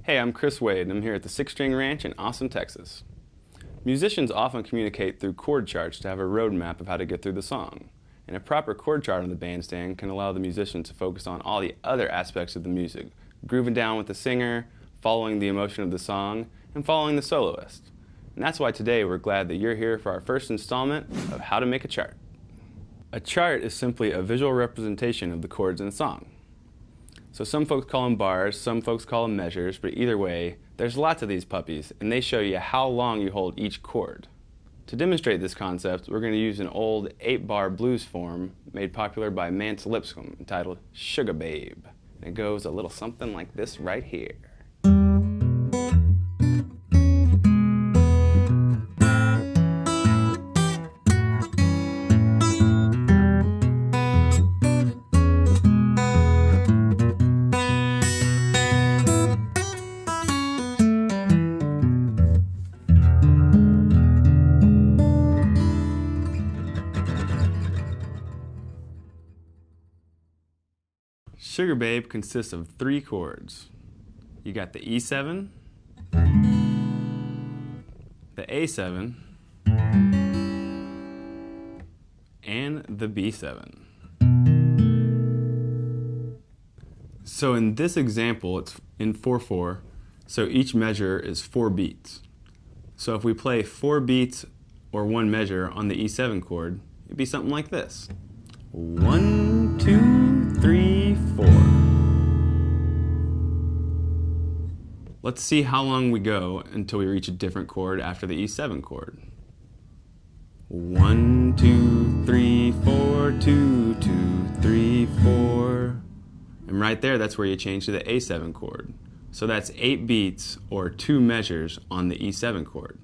Hey, I'm Chris Wade, and I'm here at the Six String Ranch in Austin, Texas. Musicians often communicate through chord charts to have a roadmap of how to get through the song. And a proper chord chart on the bandstand can allow the musician to focus on all the other aspects of the music, grooving down with the singer, following the emotion of the song, and following the soloist. And that's why today we're glad that you're here for our first installment of How to Make a Chart. A chart is simply a visual representation of the chords in a song. So some folks call them bars, some folks call them measures, but either way, there's lots of these puppies, and they show you how long you hold each chord. To demonstrate this concept, we're going to use an old 8-bar blues form made popular by Mance Lipscomb entitled Sugar Babe. And it goes a little something like this right here. Sugar Babe consists of 3 chords. You got the E7, the A7, and the B7. So in this example, it's in 4/4, so each measure is 4 beats. So if we play 4 beats or 1 measure on the E7 chord, it'd be something like this. 1, 2, 3, 4. Let's see how long we go until we reach a different chord after the E7 chord. 1, 2, 3, 4, 2, 2, 3, 4. And right there, that's where you change to the A7 chord. So that's 8 beats or 2 measures on the E7 chord.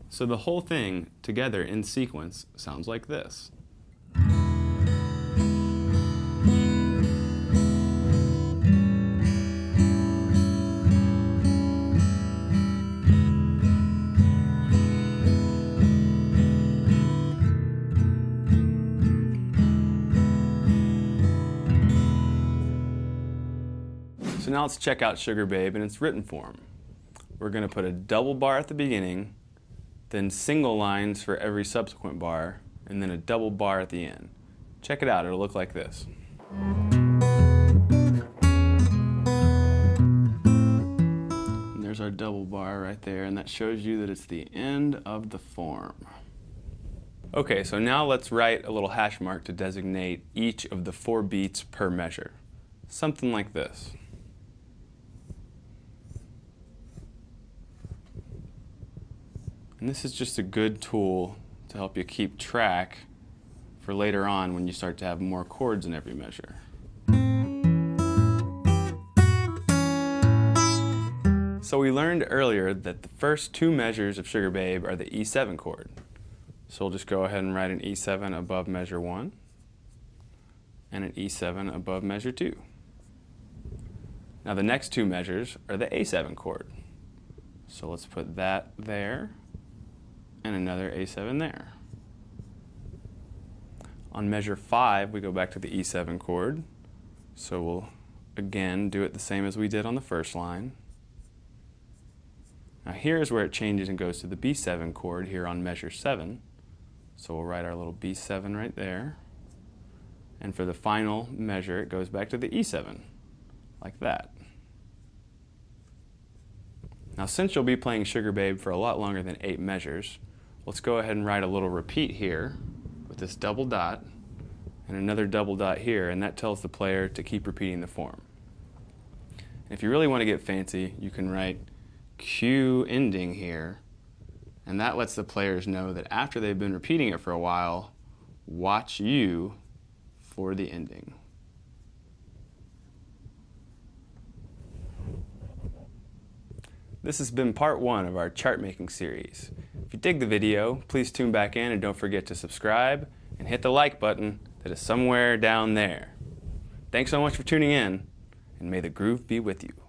So the whole thing together in sequence sounds like this. So now let's check out Sugar Babe in its written form. We're going to put a double bar at the beginning, then single lines for every subsequent bar, and then a double bar at the end. Check it out, it'll look like this. And there's our double bar right there, and that shows you that it's the end of the form. Okay, so now let's write a little hash mark to designate each of the 4 beats per measure. Something like this. And this is just a good tool to help you keep track for later on when you start to have more chords in every measure. So we learned earlier that the first 2 measures of Sugar Babe are the E7 chord. So we'll just go ahead and write an E7 above measure 1 and an E7 above measure 2. Now the next 2 measures are the A7 chord. So let's put that there and another A7 there. On measure 5, we go back to the E7 chord. So we'll again do it the same as we did on the first line. Now here's where it changes and goes to the B7 chord here on measure 7. So we'll write our little B7 right there. And for the final measure, it goes back to the E7, like that. Now since you'll be playing Sugar Babe for a lot longer than 8 measures, let's go ahead and write a little repeat here with this double dot and another double dot here, and that tells the player to keep repeating the form. And if you really want to get fancy, you can write Q ending here, and that lets the players know that after they've been repeating it for a while, watch U for the ending. This has been part 1 of our chart making series. If you dig the video, please tune back in and don't forget to subscribe and hit the like button that is somewhere down there. Thanks so much for tuning in, and may the groove be with you.